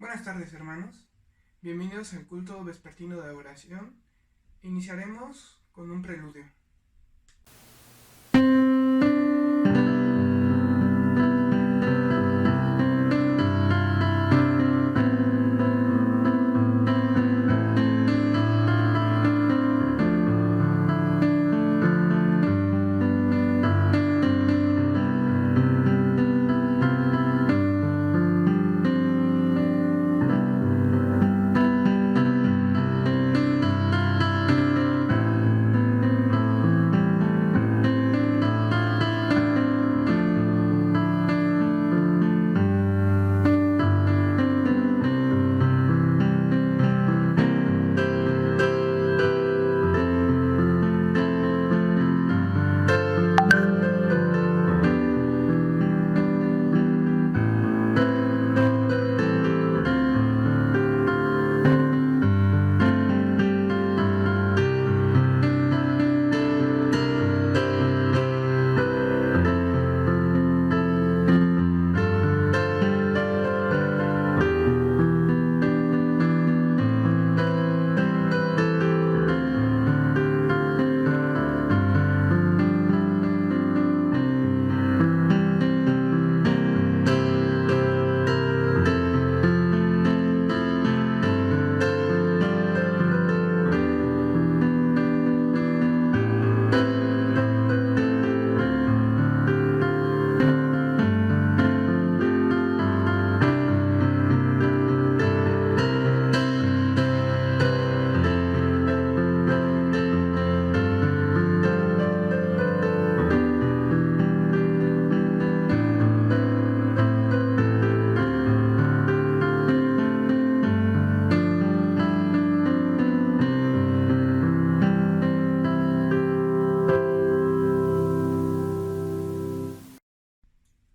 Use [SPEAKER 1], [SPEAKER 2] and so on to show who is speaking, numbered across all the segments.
[SPEAKER 1] Buenas tardes, hermanos. Bienvenidos al culto vespertino de oración. Iniciaremos con un preludio.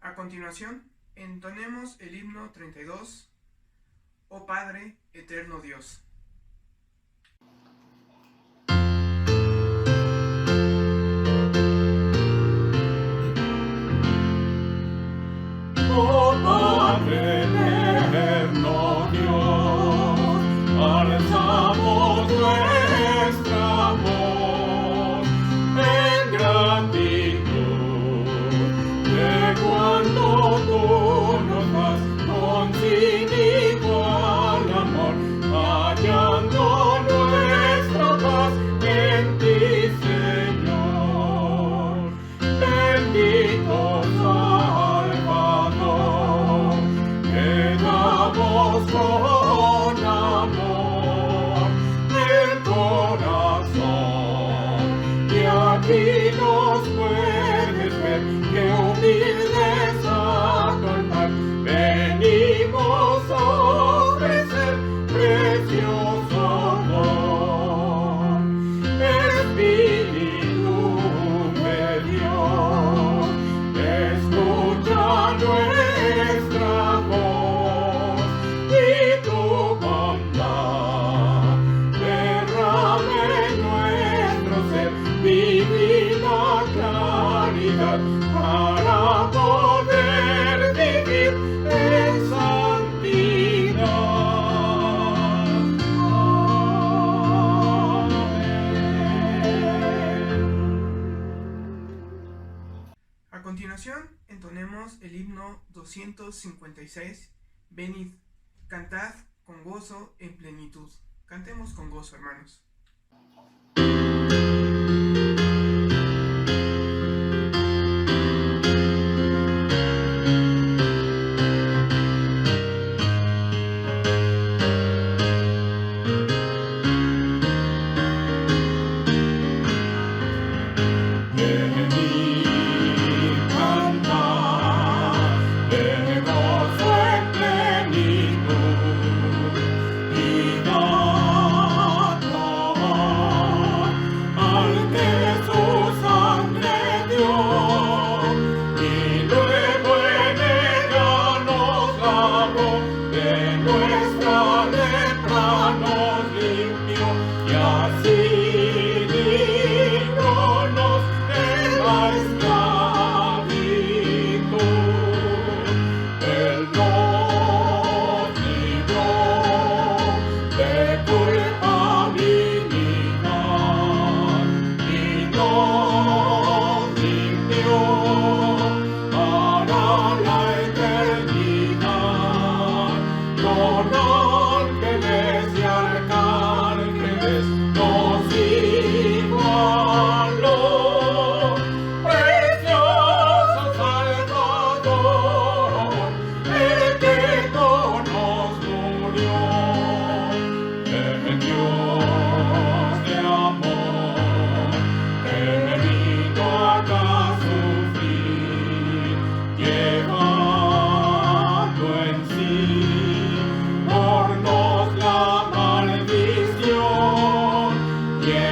[SPEAKER 1] A continuación, entonemos el himno 32, Oh Padre, eterno Dios.
[SPEAKER 2] Oh Padre eterno Dios, alzamos nuestra voz en gratitud de cuanto tú nos das con sin igual amor, hallando nuestra paz en ti, Señor. Bendito con amor el corazón, y aquí nos puedes ver que humildes a tu altar venimos a ofrecer precioso don. Espíritu de Dios, escucha nuestra voz. Divina claridad para poder vivir en santidad.
[SPEAKER 1] A continuación, entonemos el himno 256, Venid, cantad con gozo en plenitud. Cantemos con gozo, hermanos.
[SPEAKER 2] Y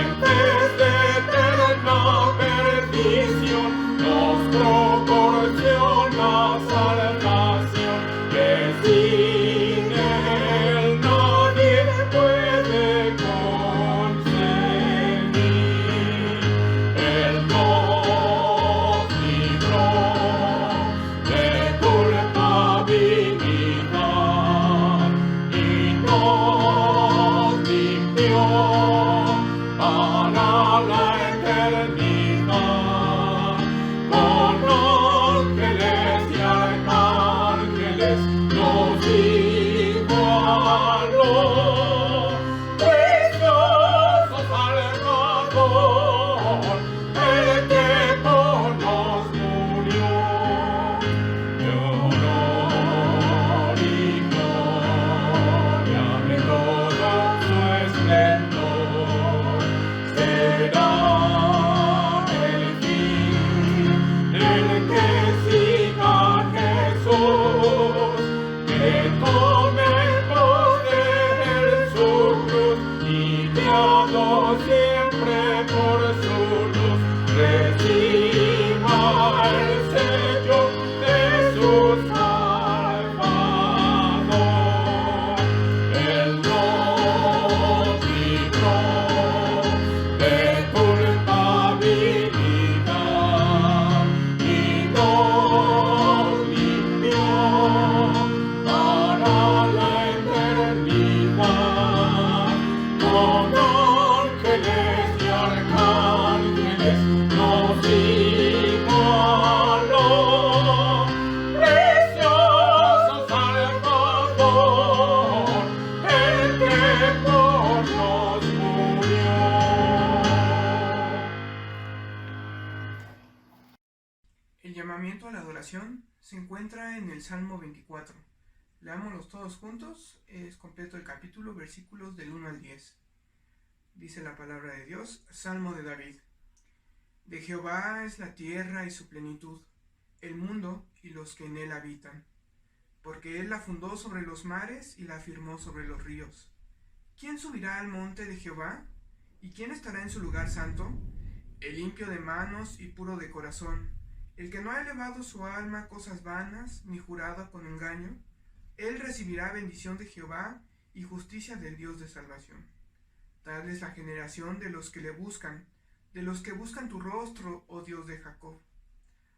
[SPEAKER 2] en vez de eterna perdición, nos proporciona salvación, que sin Él nadie puede conseguir. Él nos libró de culpabilidad y nos limpió para la eternidad. Con ángeles y arcángeles nos igualó, precioso Salvador, el que por nos murió. De honor y gloria en todo su esplendor será el fin, el que siga a Jesús, que tome pos de él su cruz y guiado siempre por su luz, reciba el sello de su Salvador. Él nos libró de culpabilidad y nos limpió para la eternidad. Con ángeles y arcángeles nos igualó, precioso Salvador, el que por nos murió.
[SPEAKER 1] El llamamiento a la adoración se encuentra en el Salmo 24. Leámoslos todos juntos, es completo el capítulo, versículos del 1 al 10. Dice la palabra de Dios, Salmo de David. De Jehová es la tierra y su plenitud, el mundo y los que en él habitan. Porque él la fundó sobre los mares y la afirmó sobre los ríos. ¿Quién subirá al monte de Jehová? ¿Y quién estará en su lugar santo? El limpio de manos y puro de corazón, el que no ha elevado su alma a cosas vanas, ni jurado con engaño. Él recibirá bendición de Jehová y justicia del Dios de salvación. Tal es la generación de los que le buscan, de los que buscan tu rostro, oh Dios de Jacob.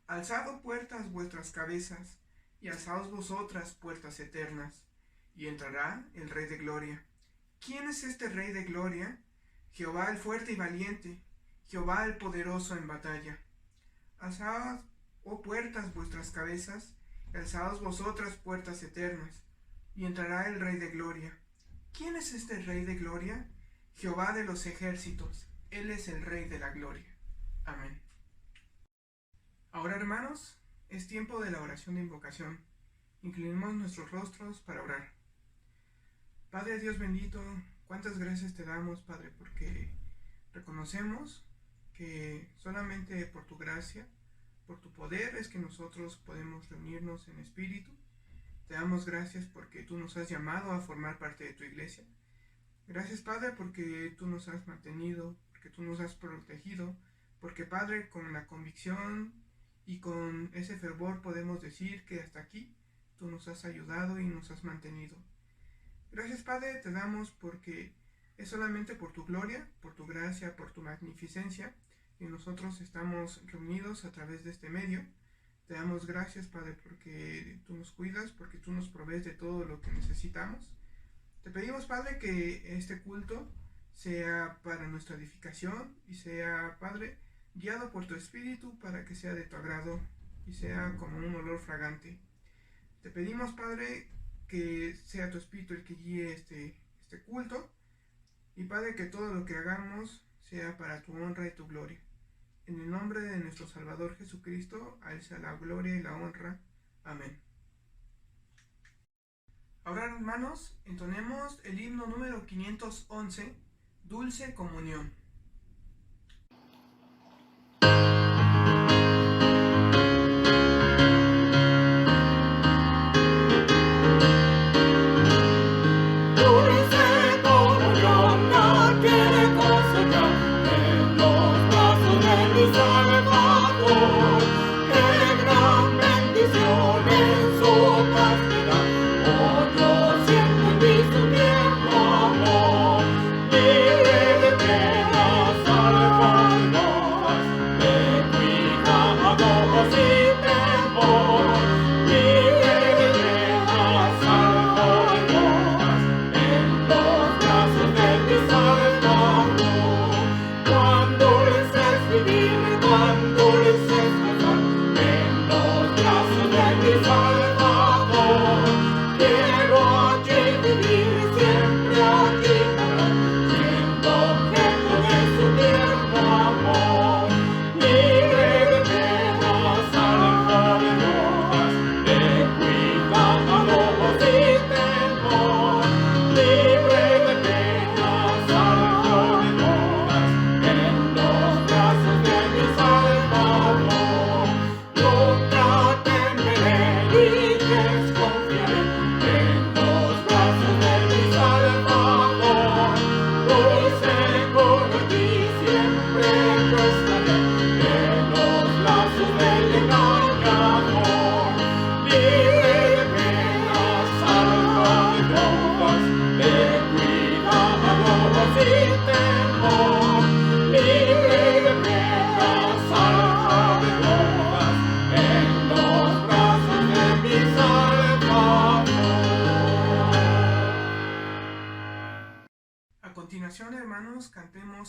[SPEAKER 1] Alzad puertas vuestras cabezas, y alzaos vosotras puertas eternas, y entrará el Rey de Gloria. ¿Quién es este Rey de Gloria? Jehová el fuerte y valiente, Jehová el poderoso en batalla. Alzad, oh puertas, vuestras cabezas, y alzaos vosotras puertas eternas, y entrará el Rey de Gloria. ¿Quién es este Rey de Gloria? Jehová de los ejércitos, Él es el Rey de la Gloria. Amén. Ahora, hermanos, es tiempo de la oración de invocación. Inclinemos nuestros rostros para orar. Padre Dios bendito, cuántas gracias te damos, Padre, porque reconocemos que solamente por tu gracia, por tu poder es que nosotros podemos reunirnos en espíritu. Te damos gracias porque tú nos has llamado a formar parte de tu iglesia. Gracias, Padre, porque tú nos has mantenido, porque tú nos has protegido, porque, Padre, con la convicción y con ese fervor podemos decir que hasta aquí tú nos has ayudado y nos has mantenido. Gracias, Padre, te damos porque es solamente por tu gloria, por tu gracia, por tu magnificencia, y nosotros estamos reunidos a través de este medio. Te damos gracias, Padre, porque tú nos cuidas, porque tú nos provees de todo lo que necesitamos. Te pedimos, Padre, que este culto sea para nuestra edificación y sea, Padre, guiado por tu Espíritu para que sea de tu agrado y sea como un olor fragante. Te pedimos, Padre, que sea tu Espíritu el que guíe este culto y, Padre, que todo lo que hagamos sea para tu honra y tu gloria. En el nombre de nuestro Salvador Jesucristo, a él sea la gloria y la honra. Amén. Ahora, hermanos, entonemos el himno número 511, Dulce Comunión.
[SPEAKER 2] Dulce comunión, no quiere cosa ya,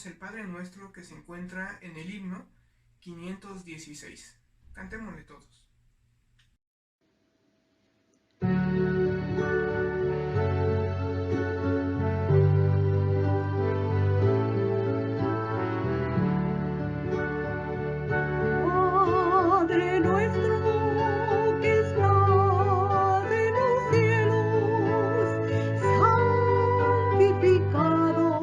[SPEAKER 1] rezaremos el Padre Nuestro que se encuentra en el himno 516. Cantémosle todos.
[SPEAKER 3] Padre nuestro que estás en los cielos, santificado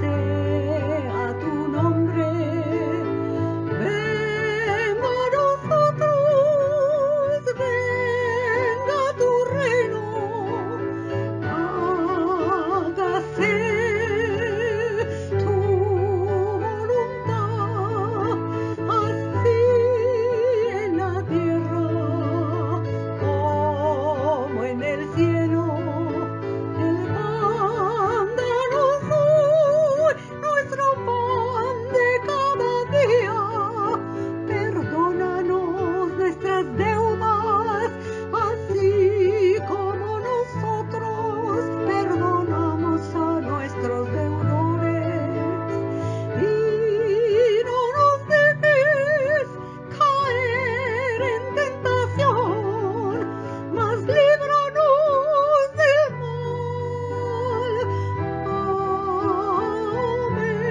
[SPEAKER 3] sea tu nombre. Venga a nosotros, venga tu reino, hágase tu voluntad, así en la tierra como en el cielo. El pan danos hoy, nuestro pan de cada día. Perdónanos nuestras deudas, así como nosotros perdonamos a nuestros deudores. Y no nos dejes caer en tentación, mas líbranos del mal. Amén.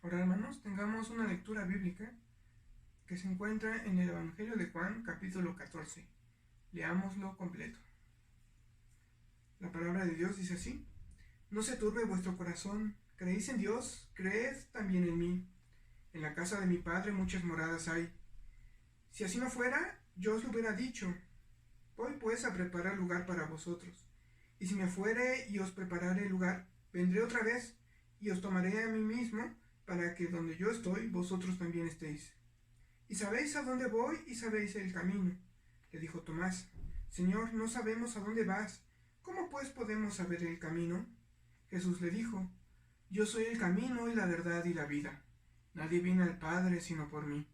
[SPEAKER 1] Ahora, hermanos, tengamos una lectura bíblica que se encuentra en el Evangelio de Juan, capítulo 14. Leámoslo completo. La palabra de Dios dice así: No se turbe vuestro corazón, creéis en Dios, creed también en mí. En la casa de mi Padre muchas moradas hay. Si así no fuera, yo os lo hubiera dicho. Voy pues a preparar lugar para vosotros. Y si me fuere y os prepararé lugar, vendré otra vez y os tomaré a mí mismo, para que donde yo estoy, vosotros también estéis. Y sabéis a dónde voy y sabéis el camino. Le dijo Tomás: Señor, no sabemos a dónde vas. ¿Cómo pues podemos saber el camino? Jesús le dijo: Yo soy el camino y la verdad y la vida. Nadie viene al Padre sino por mí.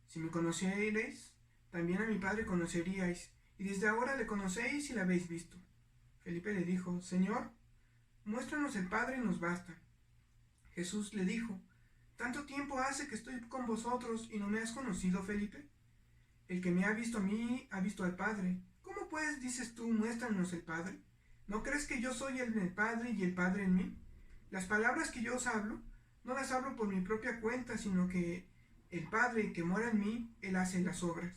[SPEAKER 1] Si me conocierais, también a mi Padre conoceríais, y desde ahora le conocéis y le habéis visto. Felipe le dijo: Señor, muéstranos el Padre y nos basta. Jesús le dijo: ¿Tanto tiempo hace que estoy con vosotros y no me has conocido, Felipe? El que me ha visto a mí ha visto al Padre. ¿Cómo pues dices tú, muéstranos el Padre? ¿No crees que yo soy en el Padre y el Padre en mí? Las palabras que yo os hablo, no las hablo por mi propia cuenta, sino que el Padre que mora en mí, Él hace las obras.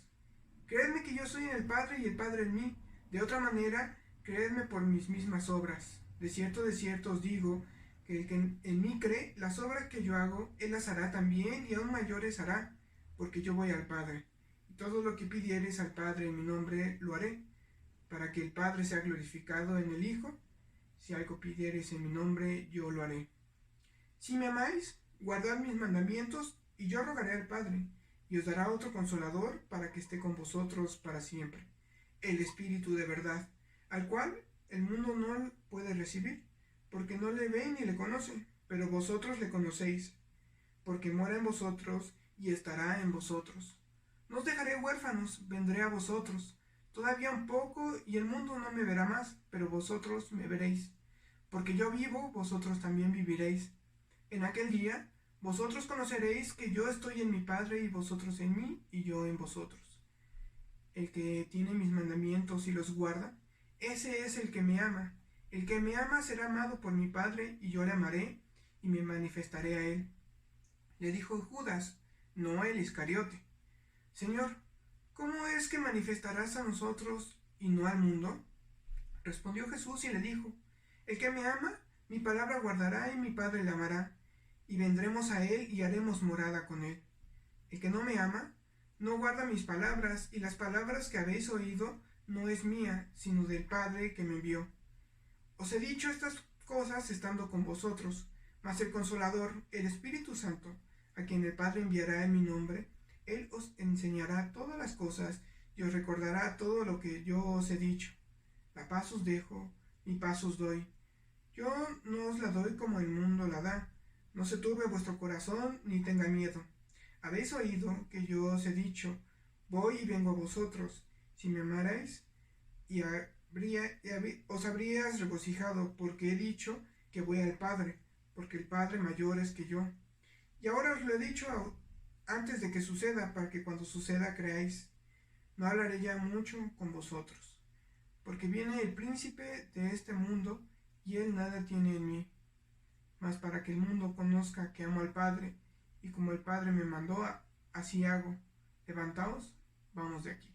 [SPEAKER 1] Creedme que yo soy en el Padre y el Padre en mí. De otra manera, creedme por mis mismas obras. De cierto os digo, que el que en mí cree, las obras que yo hago, Él las hará también, y aún mayores hará, porque yo voy al Padre. Y todo lo que pidieres al Padre en mi nombre, lo haré, para que el Padre sea glorificado en el Hijo. Si algo pidieres en mi nombre, yo lo haré. Si me amáis, guardad mis mandamientos, y yo rogaré al Padre, y os dará otro Consolador, para que esté con vosotros para siempre, el Espíritu de verdad, al cual el mundo no puede recibir, porque no le ve ni le conoce, pero vosotros le conocéis, porque mora en vosotros y estará en vosotros. No os dejaré huérfanos, vendré a vosotros. Todavía un poco y el mundo no me verá más, pero vosotros me veréis. Porque yo vivo, vosotros también viviréis. En aquel día, vosotros conoceréis que yo estoy en mi Padre y vosotros en mí y yo en vosotros. El que tiene mis mandamientos y los guarda, ese es el que me ama. El que me ama será amado por mi Padre, y yo le amaré, y me manifestaré a él. Le dijo Judas, no el Iscariote: Señor, ¿cómo es que manifestarás a nosotros y no al mundo? Respondió Jesús y le dijo: El que me ama, mi palabra guardará, y mi Padre le amará, y vendremos a él y haremos morada con él. El que no me ama, no guarda mis palabras, y las palabras que habéis oído no es mía, sino del Padre que me envió. Os he dicho estas cosas estando con vosotros, mas el Consolador, el Espíritu Santo, a quien el Padre enviará en mi nombre, Él os enseñará todas las cosas y os recordará todo lo que yo os he dicho. La paz os dejo, mi paz os doy. Yo no os la doy como el mundo la da. No se turbe vuestro corazón, ni tenga miedo. Habéis oído que yo os he dicho, voy y vengo a vosotros. Si me amarais, os habrías regocijado, porque he dicho que voy al Padre, porque el Padre mayor es que yo. Y ahora os lo he dicho antes de que suceda, para que cuando suceda creáis. No hablaré ya mucho con vosotros, porque viene el príncipe de este mundo, y él nada tiene en mí. Mas para que el mundo conozca que amo al Padre, y como el Padre me mandó, así hago. Levantaos, vamos de aquí.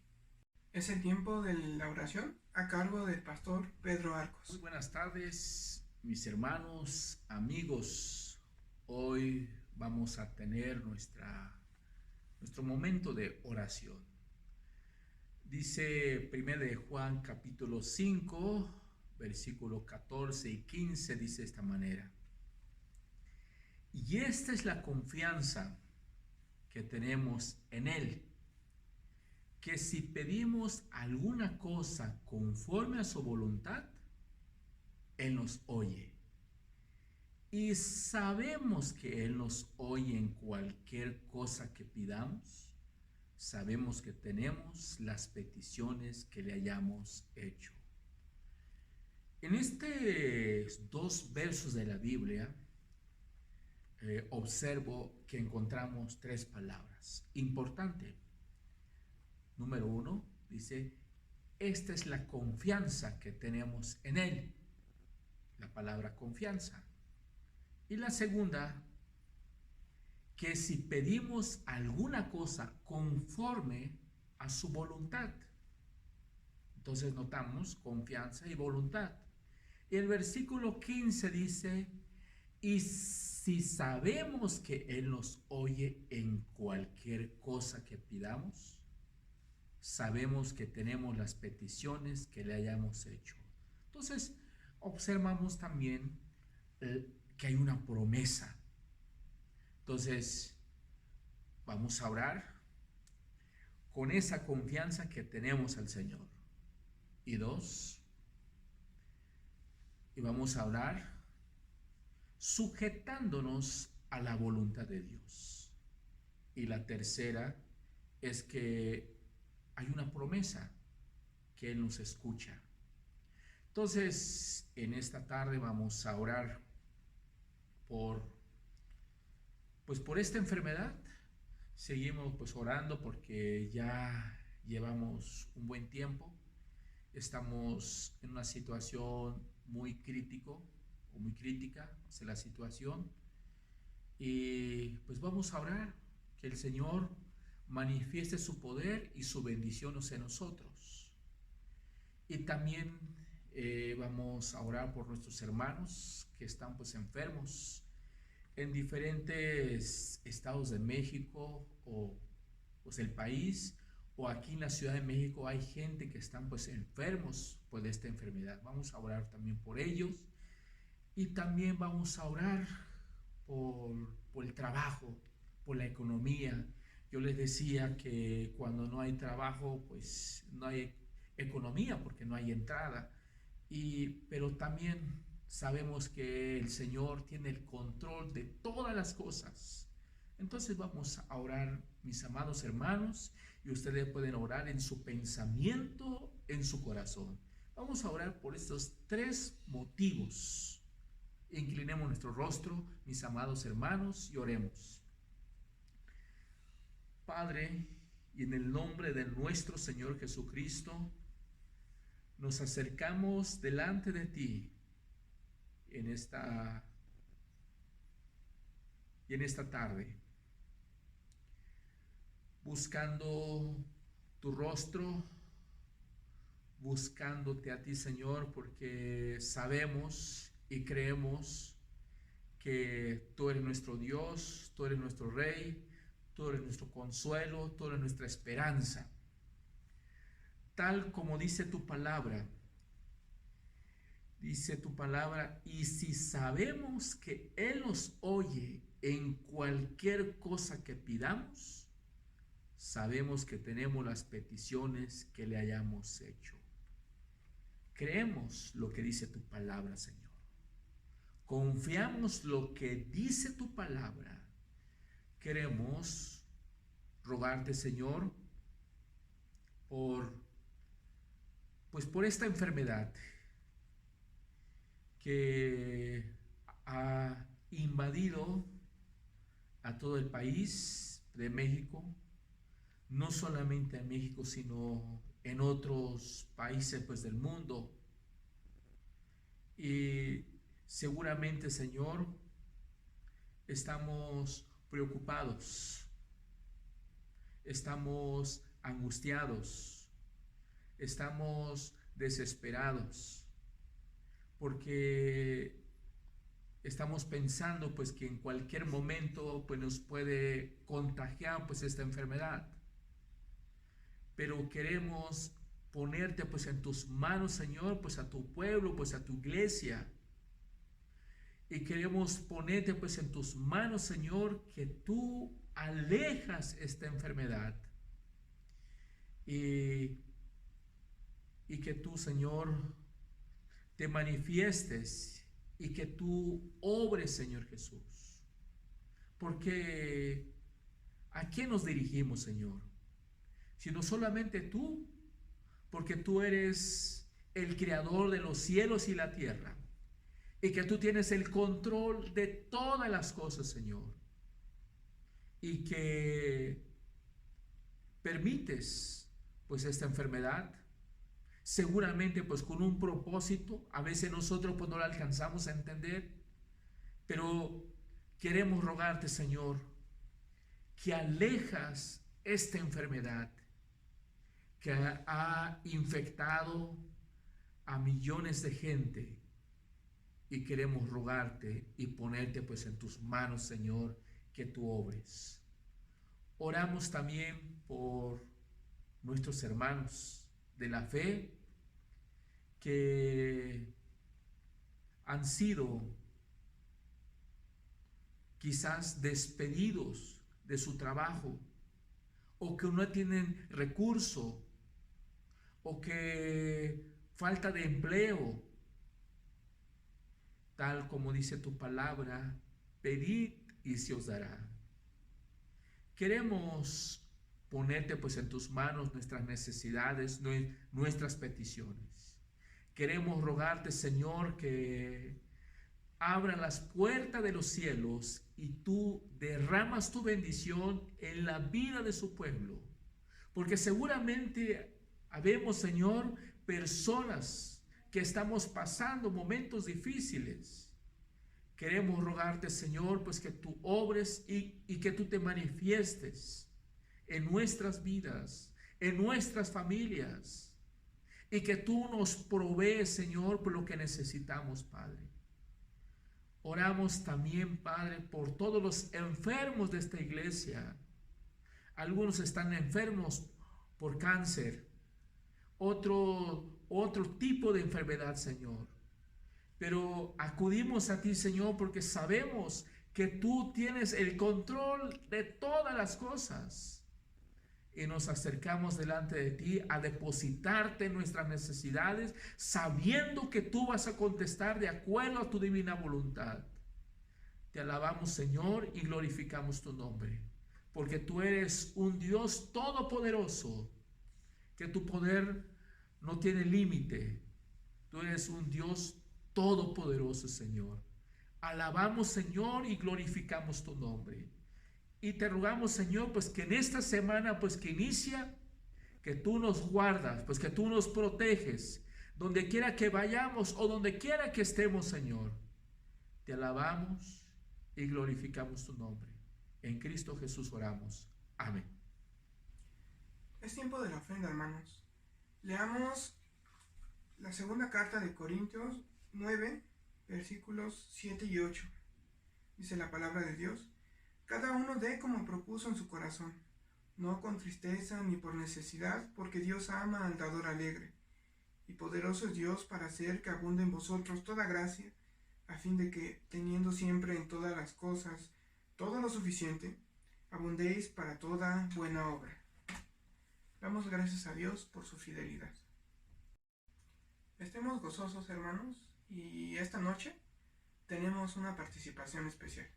[SPEAKER 1] Es el tiempo de la oración a cargo del pastor Pedro Arcos.
[SPEAKER 4] Muy buenas tardes, mis hermanos, amigos. Hoy vamos a tener nuestro momento de oración. Dice 1 de Juan capítulo 5, versículos 14 y 15, dice de esta manera. Y esta es la confianza que tenemos en Él, que si pedimos alguna cosa conforme a su voluntad, Él nos oye. Y sabemos que Él nos oye en cualquier cosa que pidamos. Sabemos que tenemos las peticiones que le hayamos hecho. En estos dos versos de la Biblia, observo que encontramos tres palabras. Importante. Número 1, dice, esta es la confianza que tenemos en Él. La palabra confianza. Y la segunda, que si pedimos alguna cosa conforme a su voluntad. Entonces notamos confianza y voluntad. Y el versículo 15 dice, y si sabemos que Él nos oye en cualquier cosa que pidamos, sabemos que tenemos las peticiones que le hayamos hecho. Entonces, observamos también que hay una promesa. Entonces, vamos a orar con esa confianza que tenemos al Señor. Y dos, y vamos a orar sujetándonos a la voluntad de Dios. Y la tercera es que hay una promesa que Él nos escucha. Entonces, en esta tarde vamos a orar por esta enfermedad. Seguimos orando porque ya llevamos un buen tiempo. Estamos en una situación muy crítica, es la situación. Y vamos a orar que el Señor manifieste su poder y su bendición en nosotros. Y también vamos a orar por nuestros hermanos que están enfermos en diferentes estados de México o el país, o aquí en la Ciudad de México hay gente que están enfermos de esta enfermedad. Vamos a orar también por ellos. Y también vamos a orar por el trabajo, por la economía. Yo les decía que cuando no hay trabajo, no hay economía porque no hay entrada. Pero también sabemos que el Señor tiene el control de todas las cosas. Entonces vamos a orar, mis amados hermanos, y ustedes pueden orar en su pensamiento, en su corazón. Vamos a orar por estos tres motivos. Inclinemos nuestro rostro, mis amados hermanos, y oremos. Padre, y en el nombre de nuestro Señor Jesucristo, nos acercamos delante de ti en esta tarde, buscando tu rostro, buscándote a ti, Señor, porque sabemos y creemos que tú eres nuestro Dios, tú eres nuestro Rey, tú eres nuestro consuelo, tú eres nuestra esperanza. Tal como dice tu palabra, y si sabemos que Él nos oye en cualquier cosa que pidamos, sabemos que tenemos las peticiones que le hayamos hecho. Creemos lo que dice tu palabra, Señor. confiamos lo que dice tu palabra. Queremos rogarte, Señor, por esta enfermedad que ha invadido a todo el país de México, no solamente en México, sino en otros países pues del mundo. Y seguramente, Señor, estamos preocupados, estamos angustiados, estamos desesperados, porque estamos pensando pues que en cualquier momento pues nos puede contagiar pues esta enfermedad. Pero queremos ponerte pues en tus manos, Señor, pues a tu pueblo, pues a tu iglesia. Y queremos ponerte pues en tus manos, Señor, que tú alejas esta enfermedad. Y que tú, Señor, te manifiestes y que tú obres, Señor Jesús. Porque ¿a quién nos dirigimos, Señor? Sino solamente tú, porque tú eres el creador de los cielos y la tierra, y que tú tienes el control de todas las cosas, Señor, y que permites pues esta enfermedad, seguramente pues con un propósito. A veces nosotros pues no lo alcanzamos a entender, pero queremos rogarte, Señor, que alejas esta enfermedad que ha infectado a millones de gente, y queremos rogarte y ponerte pues en tus manos, Señor, que tú obres. Oramos también por nuestros hermanos de la fe que han sido quizás despedidos de su trabajo, o que no tienen recurso, o que falta de empleo. Tal como dice tu palabra, pedid y se os dará. Queremos ponerte pues en tus manos nuestras necesidades, nuestras peticiones. Queremos rogarte, Señor, que abra las puertas de los cielos y tú derramas tu bendición en la vida de su pueblo. Porque seguramente habemos, Señor, personas que estamos pasando momentos difíciles. Queremos rogarte, Señor, pues que tú obres y que tú te manifiestes en nuestras vidas, en nuestras familias, y que tú nos provees, Señor, por lo que necesitamos, Padre. Oramos también, Padre, por todos los enfermos de esta iglesia. Algunos están enfermos por cáncer, otro tipo de enfermedad, Señor. Pero acudimos a ti, Señor, porque sabemos que tú tienes el control de todas las cosas. Y nos acercamos delante de ti a depositarte nuestras necesidades, sabiendo que tú vas a contestar de acuerdo a tu divina voluntad. Te alabamos, Señor, y glorificamos tu nombre, porque tú eres un Dios todopoderoso, que tu poder no tiene límite. Tú eres un Dios todopoderoso, Señor. Alabamos, Señor, y glorificamos tu nombre. Y te rogamos, Señor, pues que en esta semana, pues que inicia, que tú nos guardas, pues que tú nos proteges, donde quiera que vayamos o donde quiera que estemos, Señor. Te alabamos y glorificamos tu nombre. En Cristo Jesús oramos. Amén.
[SPEAKER 1] Es tiempo de la ofrenda, hermanos. Leamos la segunda carta de Corintios 9, versículos 7 y 8. Dice la palabra de Dios: cada uno dé como propuso en su corazón, no con tristeza ni por necesidad, porque Dios ama al dador alegre. Y poderoso es Dios para hacer que abunde en vosotros toda gracia, a fin de que, teniendo siempre en todas las cosas todo lo suficiente, abundéis para toda buena obra. Damos gracias a Dios por su fidelidad. Estemos gozosos, hermanos, y esta noche tenemos una participación especial.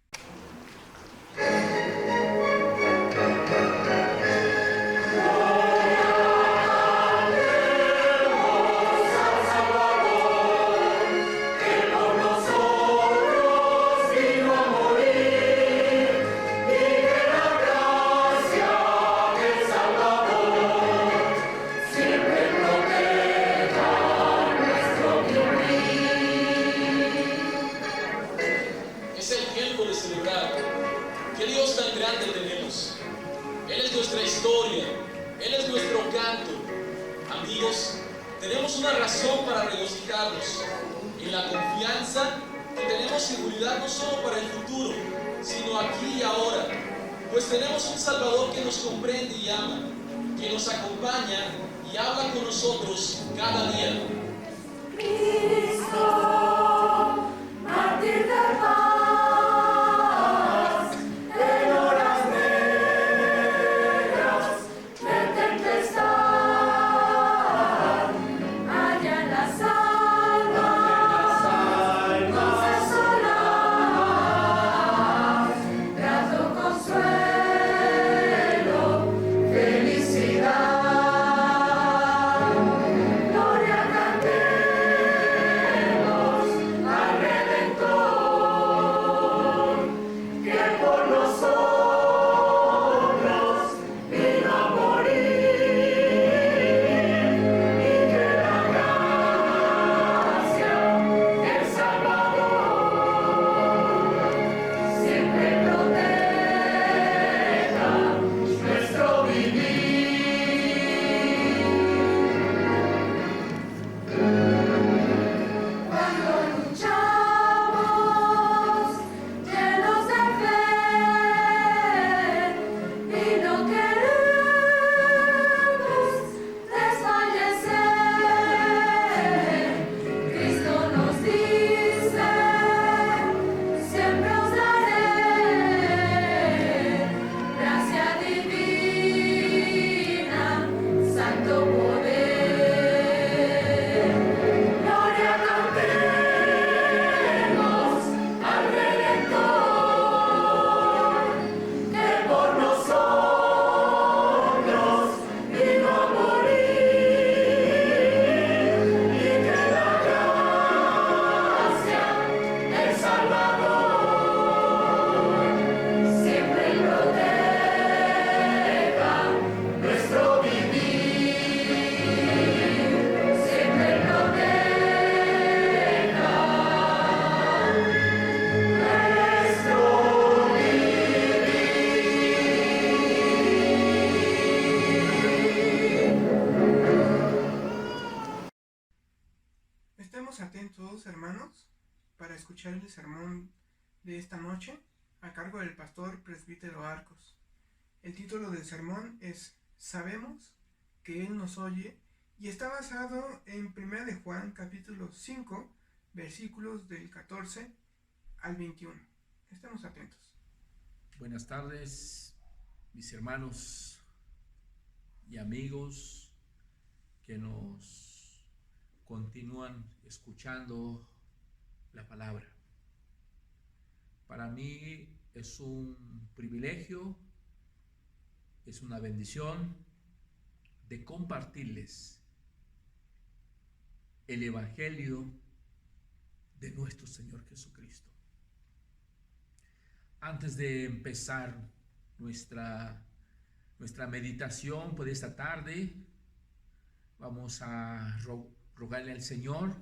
[SPEAKER 5] Es el tiempo de celebrar. ¿Qué Dios tan grande tenemos? Él es nuestra historia, Él es nuestro canto. Amigos, tenemos una razón para regocijarnos en la confianza que tenemos seguridad no solo para el futuro, sino aquí y ahora, pues tenemos un Salvador que nos comprende y ama, que nos acompaña y habla con nosotros cada día.
[SPEAKER 6] Cristo, mártir de paz, en horas negras de tempestad, allá en las almas, dulce solar, grato consuelo, felicidad, gloria cantemos al Redentor, que por nosotros vino a morir, y que la gracia del Salvador siempre proteja nuestro vivir. Cuando luchamos llenos de fe y no queremos desfallecer, Cristo nos dice: siempre os daré gracia divina, santo poder. Gloria cantemos al Redentor, que por nosotros vino a morir, y que la gracia del Salvador siempre proteja nuestro vivir, siempre proteja nuestro
[SPEAKER 1] Estemos atentos, hermanos, para escuchar el sermón de esta noche a cargo del pastor presbítero Arcos. El título del sermón es Sabemos que Él nos oye y está basado en 1 de Juan capítulo 5 versículos del 14 al 21. Estemos atentos.
[SPEAKER 4] Buenas tardes, mis hermanos y amigos que nos continúan escuchando la palabra. Para mí es un privilegio, es una bendición de compartirles el Evangelio de nuestro Señor Jesucristo. Antes de empezar nuestra meditación por esta tarde, vamos a rogarle al Señor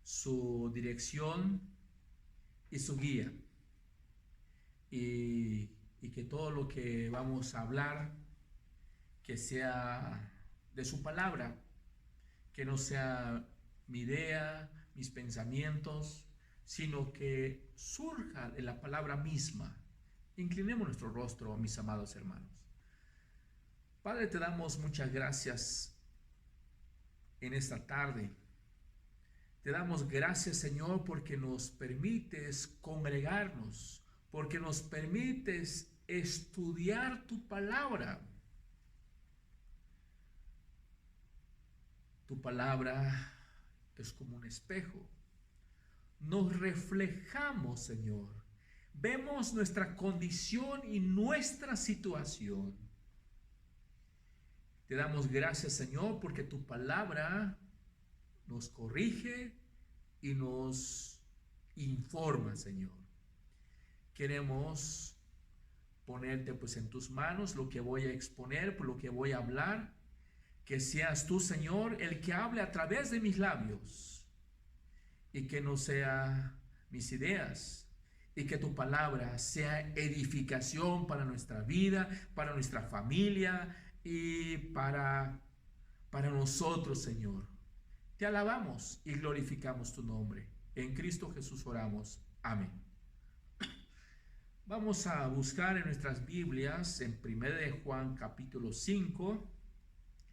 [SPEAKER 4] su dirección y su guía, y que todo lo que vamos a hablar que sea de su palabra, que no sea mi idea, mis pensamientos, sino que surja de la palabra misma. Inclinemos nuestro rostro, mis amados hermanos. Padre, te damos muchas gracias en esta tarde. Te damos gracias, Señor, porque nos permites congregarnos, porque nos permites estudiar tu palabra. Tu palabra es como un espejo. nos reflejamos, Señor. Vemos nuestra condición y nuestra situación. Te damos gracias, Señor, porque tu palabra nos corrige y nos informa, Señor. Queremos ponerte pues en tus manos lo que voy a exponer, por lo que voy a hablar. Que seas tú, Señor, el que hable a través de mis labios y que no sea mis ideas, y que tu palabra sea edificación para nuestra vida, para nuestra familia y para nosotros, Señor. Te alabamos y glorificamos tu nombre. En Cristo Jesús oramos. Amén. Vamos a buscar en nuestras Biblias en 1 de Juan capítulo 5.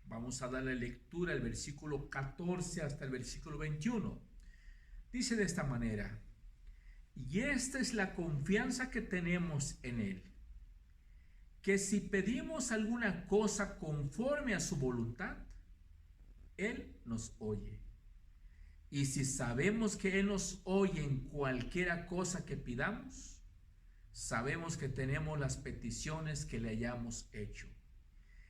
[SPEAKER 4] Vamos a darle lectura al versículo 14 hasta el versículo 21. Dice de esta manera: y esta es la confianza que tenemos en Él, que si pedimos alguna cosa conforme a su voluntad, Él nos oye. Y si sabemos que Él nos oye en cualquiera cosa que pidamos, sabemos que tenemos las peticiones que le hayamos hecho.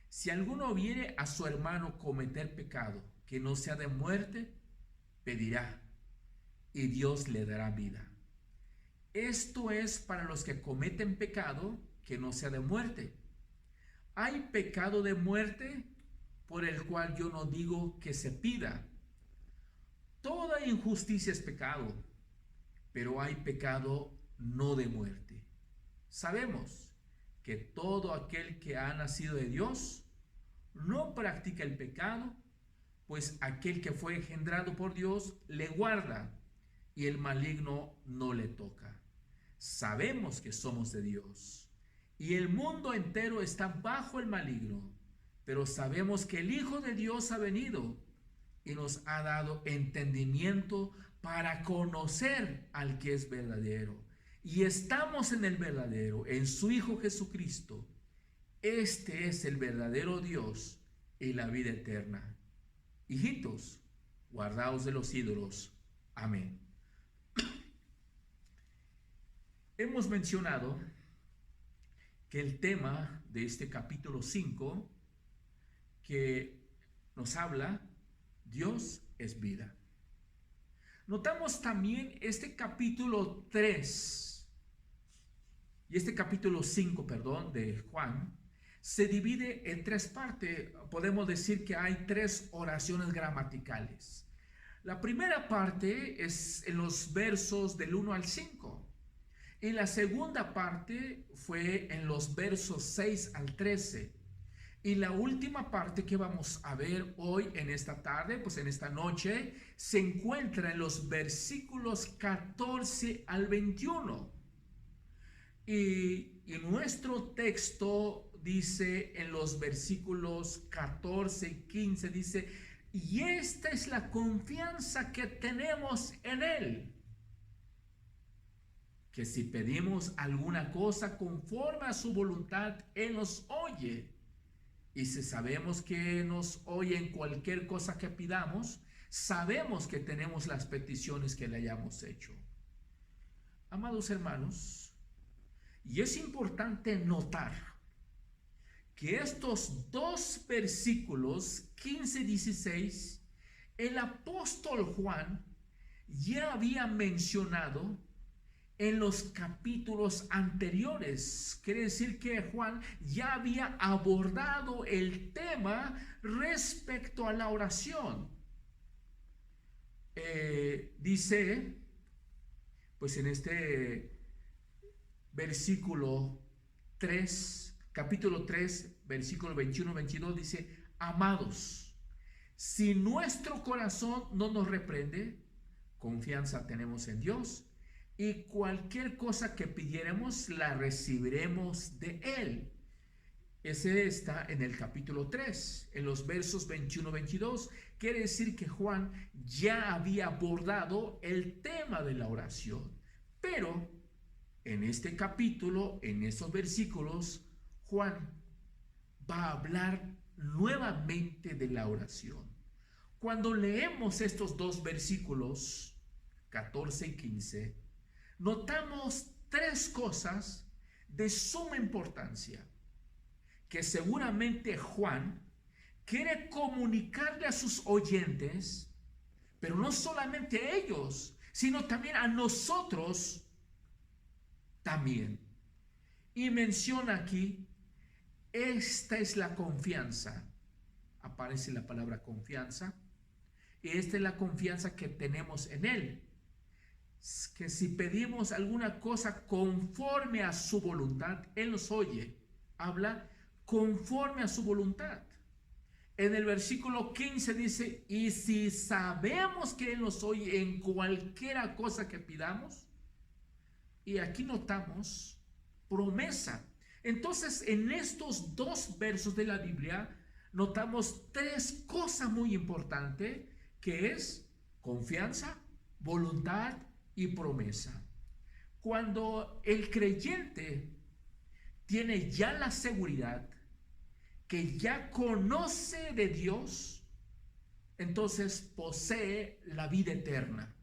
[SPEAKER 4] Si alguno viere a su hermano cometer pecado que no sea de muerte, pedirá, y Dios le dará vida. Esto es para los que cometen pecado que no sea de muerte. Hay pecado de muerte por el cual yo no digo que se pida. Toda injusticia es pecado, pero hay pecado no de muerte. Sabemos que todo aquel que ha nacido de Dios no practica el pecado, pues aquel que fue engendrado por Dios le guarda y el maligno no le toca. Sabemos que somos de Dios y el mundo entero está bajo el maligno, pero sabemos que el Hijo de Dios ha venido y nos ha dado entendimiento para conocer al que es verdadero. Y estamos en el verdadero, en su Hijo Jesucristo. Este es el verdadero Dios y la vida eterna. Hijitos, guardaos de los ídolos. Amén. Hemos mencionado que el tema de este capítulo 5 que nos habla, Dios es vida. Notamos también este capítulo 3 y este capítulo 5, de Juan, se divide en tres partes. Podemos decir que hay tres oraciones gramaticales. La primera parte es en los versos del 1 al 5. Y la segunda parte fue en los versos 6 al 13. Y la última parte que vamos a ver hoy en esta tarde, pues en esta noche, se encuentra en los versículos 14 al 21. Y nuestro texto dice en los versículos 14 y 15, dice: y esta es la confianza que tenemos en Él, que si pedimos alguna cosa conforme a su voluntad, Él nos oye. Y si sabemos que nos oye en cualquier cosa que pidamos, sabemos que tenemos las peticiones que le hayamos hecho. Amados hermanos, y es importante notar que estos dos versículos, 15 y 16, el apóstol Juan ya había mencionado en los capítulos anteriores. Quiere decir que Juan ya había abordado el tema respecto a la oración. Dice, pues en este versículo 3, capítulo 3, versículo 21-22, dice: amados, si nuestro corazón no nos reprende, confianza tenemos en Dios, y cualquier cosa que pidiéramos la recibiremos de Él. Ese está en el capítulo 3, en los versos 21-22. Quiere decir que Juan ya había abordado el tema de la oración. Pero en este capítulo, en estos versículos, Juan va a hablar nuevamente de la oración. Cuando leemos estos dos versículos, 14 y 15, notamos tres cosas de suma importancia que seguramente Juan quiere comunicarle a sus oyentes, pero no solamente a ellos, sino también a nosotros también. Y menciona aquí, esta es la confianza. Aparece la palabra confianza. Y esta es la confianza que tenemos en Él. Que si pedimos alguna cosa conforme a su voluntad, Él nos oye. Habla conforme a su voluntad. En el versículo 15 dice, y si sabemos que Él nos oye en cualquiera cosa que pidamos. Y aquí notamos promesa. Entonces, en estos dos versos de la Biblia, notamos tres cosas muy importantes, que es confianza, voluntad y promesa. Cuando el creyente tiene ya la seguridad que ya conoce de Dios, entonces posee la vida eterna.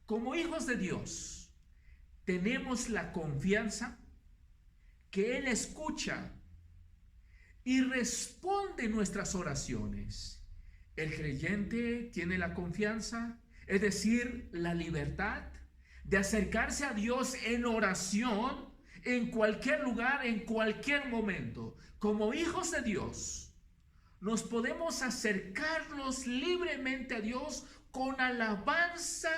[SPEAKER 4] Como hijos de Dios, tenemos la confianza que Él escucha y responde nuestras oraciones. El creyente tiene la confianza, es decir, la libertad de acercarse a Dios en oración en cualquier lugar, en cualquier momento. Como hijos de Dios, nos podemos acercarnos libremente a Dios con alabanza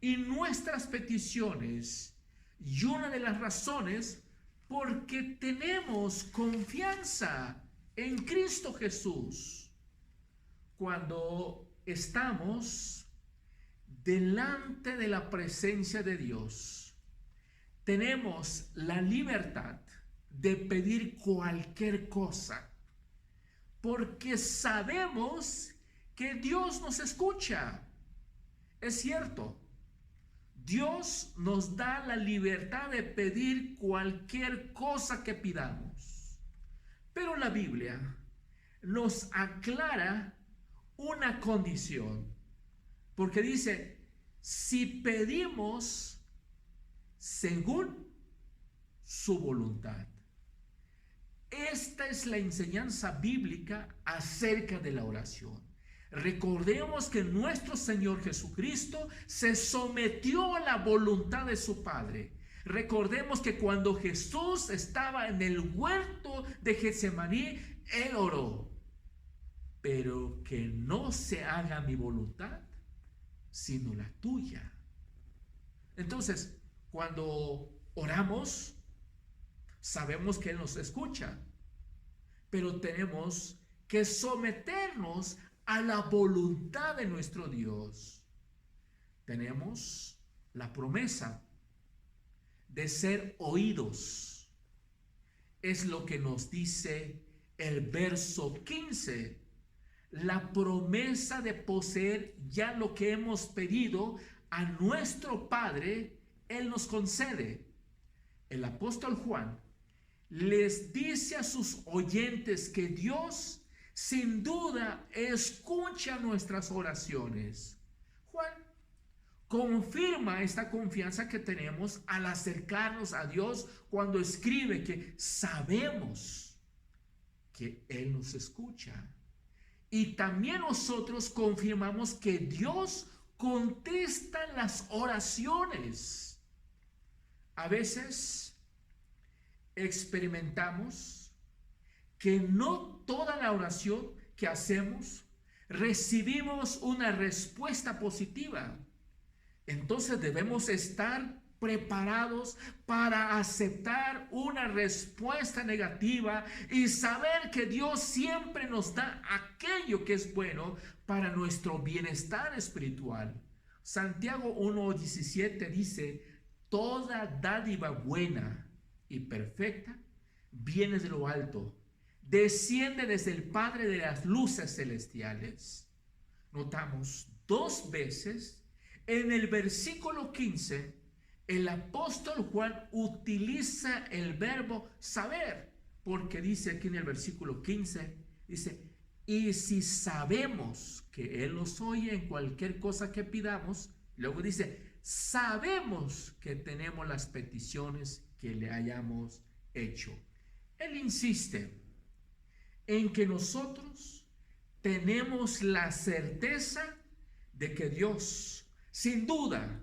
[SPEAKER 4] y nuestras peticiones. Y una de las razones, porque tenemos confianza en Cristo Jesús. Cuando estamos delante de la presencia de Dios, tenemos la libertad de pedir cualquier cosa, porque sabemos que Dios nos escucha. Es cierto, Dios nos da la libertad de pedir cualquier cosa que pidamos, pero la Biblia nos aclara una condición, porque dice, si pedimos según su voluntad. Esta es la enseñanza bíblica acerca de la oración. Recordemos que nuestro Señor Jesucristo se sometió a la voluntad de su Padre. Recordemos que cuando Jesús estaba en el huerto de Getsemaní, Él oró, pero que no se haga mi voluntad, sino la tuya. Entonces, cuando oramos, sabemos que Él nos escucha, pero tenemos que someternos a la voluntad de nuestro Dios. Tenemos la promesa de ser oídos. Es lo que nos dice el verso 15. La promesa de poseer ya lo que hemos pedido a nuestro Padre, Él nos concede. El apóstol Juan les dice a sus oyentes que Dios sin duda escucha nuestras oraciones. Juan confirma esta confianza que tenemos al acercarnos a Dios cuando escribe que sabemos que Él nos escucha. Y también nosotros confirmamos que Dios contesta las oraciones. A veces experimentamos que no toda la oración que hacemos recibimos una respuesta positiva. Entonces debemos estar preparados para aceptar una respuesta negativa y saber que Dios siempre nos da aquello que es bueno para nuestro bienestar espiritual. Santiago 1:17 dice, toda dádiva buena y perfecta viene de lo alto, desciende desde el Padre de las luces celestiales. Notamos dos veces en el versículo 15, el apóstol Juan utiliza el verbo saber, porque dice aquí en el versículo 15, dice, y si sabemos que Él nos oye en cualquier cosa que pidamos, Luego dice, sabemos que tenemos las peticiones que le hayamos hecho. Él insiste en que nosotros tenemos la certeza de que Dios, sin duda,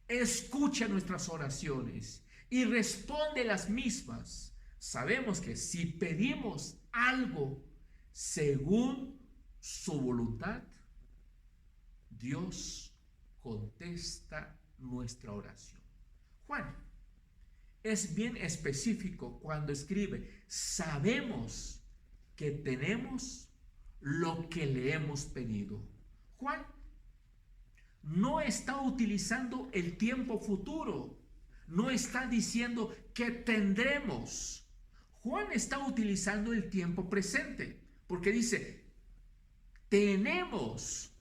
[SPEAKER 4] escucha nuestras oraciones y responde las mismas. Sabemos que si pedimos algo según su voluntad, Dios contesta nuestra oración. Juan es bien específico cuando escribe, sabemos que tenemos lo que le hemos pedido. Juan no está utilizando el tiempo futuro, no está diciendo que tendremos. Juan está utilizando el tiempo presente, porque dice, tenemos.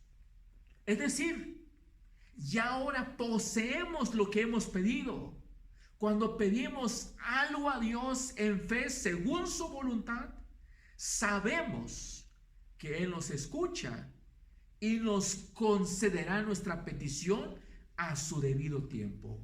[SPEAKER 4] Es decir, ya ahora poseemos lo que hemos pedido. Cuando pedimos algo a Dios en fe, según su voluntad, sabemos que Él nos escucha y nos concederá nuestra petición a su debido tiempo.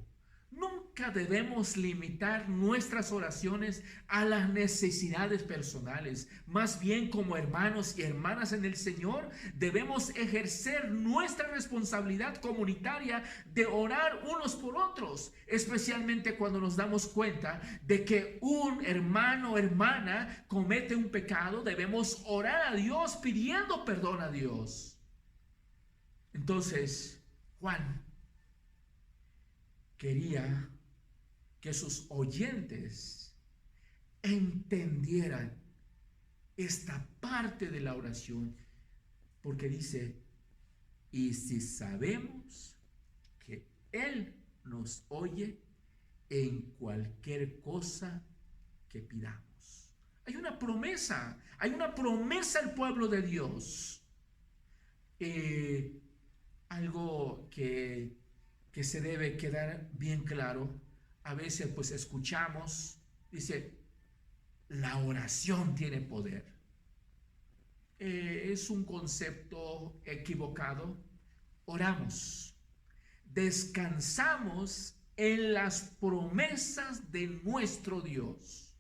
[SPEAKER 4] Nunca debemos limitar nuestras oraciones a las necesidades personales. Más bien, como hermanos y hermanas en el Señor, debemos ejercer nuestra responsabilidad comunitaria de orar unos por otros, especialmente cuando nos damos cuenta de que un hermano o hermana comete un pecado. Debemos orar a Dios pidiendo perdón a Dios. Entonces, Juan quería que sus oyentes entendieran esta parte de la oración, porque dice, y si sabemos que Él nos oye en cualquier cosa que pidamos. Hay una promesa al pueblo de Dios. Algo que se debe quedar bien claro. A veces pues escuchamos, dice, la oración tiene poder. Es un concepto equivocado. Oramos, descansamos en las promesas de nuestro Dios.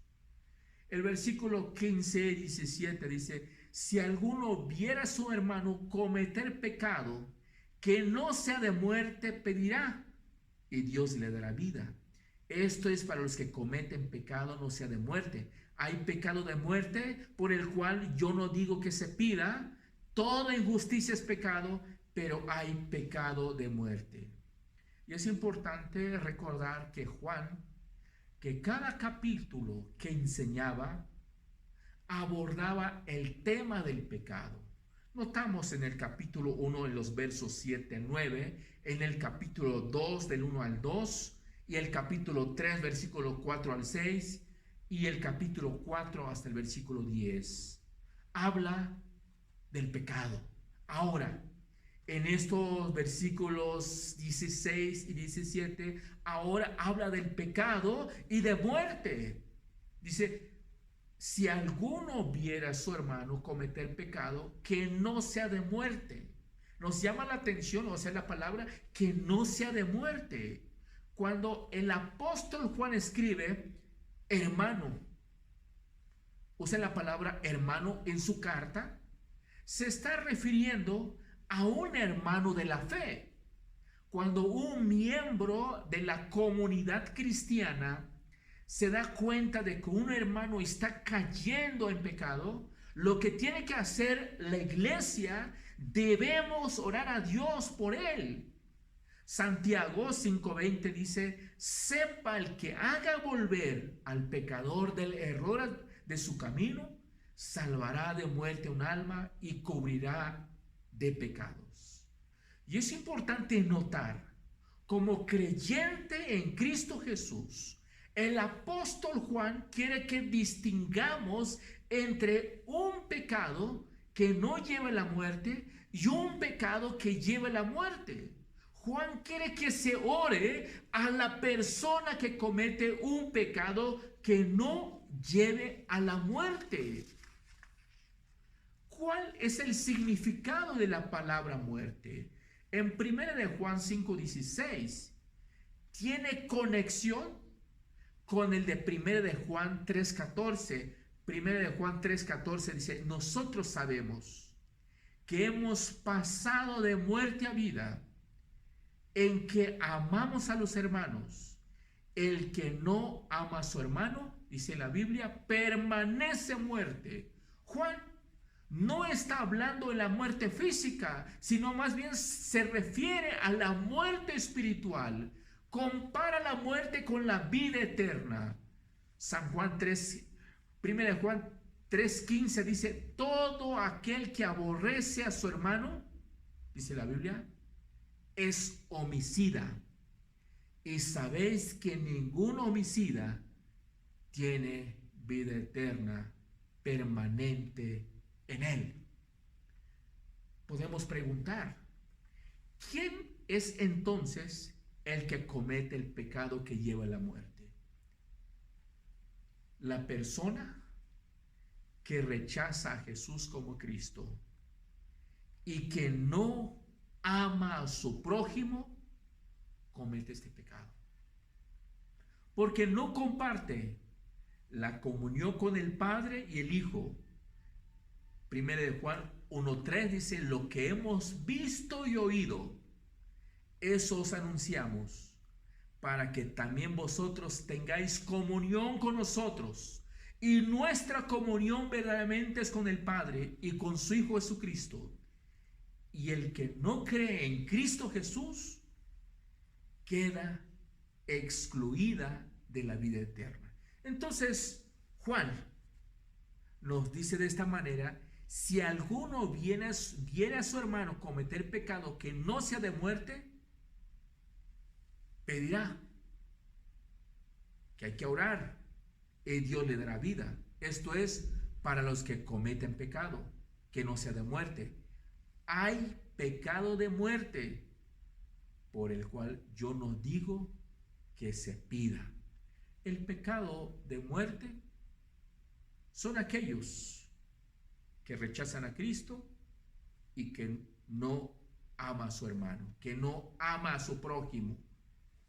[SPEAKER 4] El versículo 15 y 17 dice, si alguno viera a su hermano cometer pecado que no sea de muerte, pedirá y Dios le dará vida. Esto es para los que cometen pecado no sea de muerte. Hay pecado de muerte por el cual yo no digo que se pida. Toda injusticia es pecado, pero hay pecado de muerte. Y es importante recordar que Juan, que cada capítulo que enseñaba, abordaba el tema del pecado. Notamos en el capítulo 1, en los versos 7 a 9, en el capítulo 2, del 1 al 2, y el capítulo 3, versículo 4 al 6, y el capítulo 4 hasta el versículo 10. Habla del pecado. Ahora, en estos versículos 16 y 17, ahora habla del pecado y de muerte. Dice, si alguno viera a su hermano cometer pecado, que no sea de muerte. Nos llama la atención, o sea, la palabra, que no sea de muerte. Cuando el apóstol Juan escribe, hermano, usa la palabra hermano en su carta, se está refiriendo a un hermano de la fe. Cuando un miembro de la comunidad cristiana se da cuenta de que un hermano está cayendo en pecado, lo que tiene que hacer la iglesia, debemos orar a Dios por él. Santiago 5:20 dice, sepa el que haga volver al pecador del error de su camino, salvará de muerte un alma y cubrirá de pecados. Y es importante notar, como creyente en Cristo Jesús, el apóstol Juan quiere que distingamos entre un pecado que no lleva a la muerte y un pecado que lleva a la muerte. Juan quiere que se ore a la persona que comete un pecado que no lleve a la muerte. ¿Cuál es el significado de la palabra muerte? En 1 de Juan 5:16 tiene conexión con el de 1 de Juan 3:14. 1 de Juan 3:14 dice: nosotros sabemos que hemos pasado de muerte a vida, en que amamos a los hermanos. El que no ama a su hermano, dice la Biblia, permanece en muerte. Juan no está hablando de la muerte física, sino más bien se refiere a la muerte espiritual. Compara la muerte con la vida eterna. San Juan 3, 1 Juan 3:15 dice: todo aquel que aborrece a su hermano, dice la Biblia, es homicida. Y sabéis que ningún homicida tiene vida eterna permanente en él. Podemos preguntar, ¿quién es entonces el que comete el pecado que lleva a la muerte? La persona que rechaza a Jesús como Cristo y que no ama a su prójimo comete este pecado, porque no comparte la comunión con el Padre y el Hijo. 1 de Juan 1:3 dice: lo que hemos visto y oído, eso os anunciamos, para que también vosotros tengáis comunión con nosotros. Y nuestra comunión verdaderamente es con el Padre y con su Hijo Jesucristo. Y el que no cree en Cristo Jesús queda excluida de la vida eterna. Entonces, Juan nos dice de esta manera: si alguno viene a su hermano cometer pecado que no sea de muerte, pedirá, que hay que orar, y Dios le dará vida. Esto es para los que cometen pecado que no sea de muerte. Hay pecado de muerte, por el cual yo no digo que se pida. El pecado de muerte son aquellos que rechazan a Cristo y que no ama a su hermano, que no ama a su prójimo.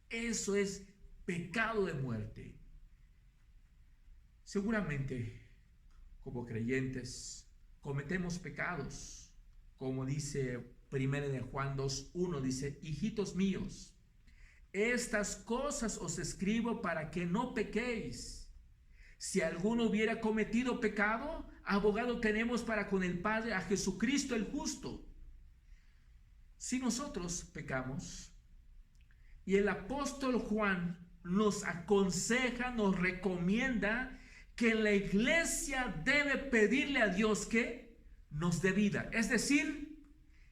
[SPEAKER 4] Eso es pecado de muerte. Seguramente, como creyentes, cometemos pecados, como dice 1 de Juan 2:1, dice: hijitos míos, estas cosas os escribo para que no pequéis. Si alguno hubiera cometido pecado, abogado tenemos para con el Padre, a Jesucristo el justo. Si nosotros pecamos, y el apóstol Juan nos aconseja, nos recomienda que la iglesia debe pedirle a Dios que nos dé vida, es decir,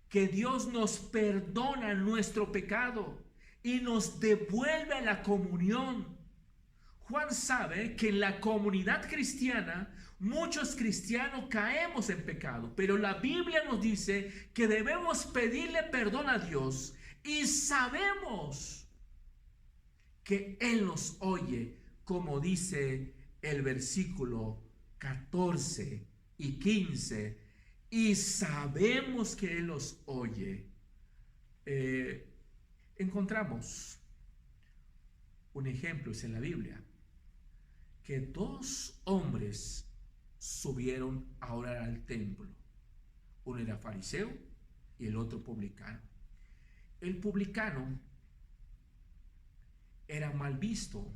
[SPEAKER 4] que Dios nos perdona nuestro pecado y nos devuelve a la comunión. Juan sabe que en la comunidad cristiana muchos cristianos caemos en pecado, pero la Biblia nos dice que debemos pedirle perdón a Dios y sabemos que Él nos oye, como dice el versículo 14 y 15. Y sabemos que Él los oye. Encontramos un ejemplo, es en la Biblia, que 2 hombres subieron a orar al templo. Uno era fariseo y el otro publicano. El publicano era mal visto.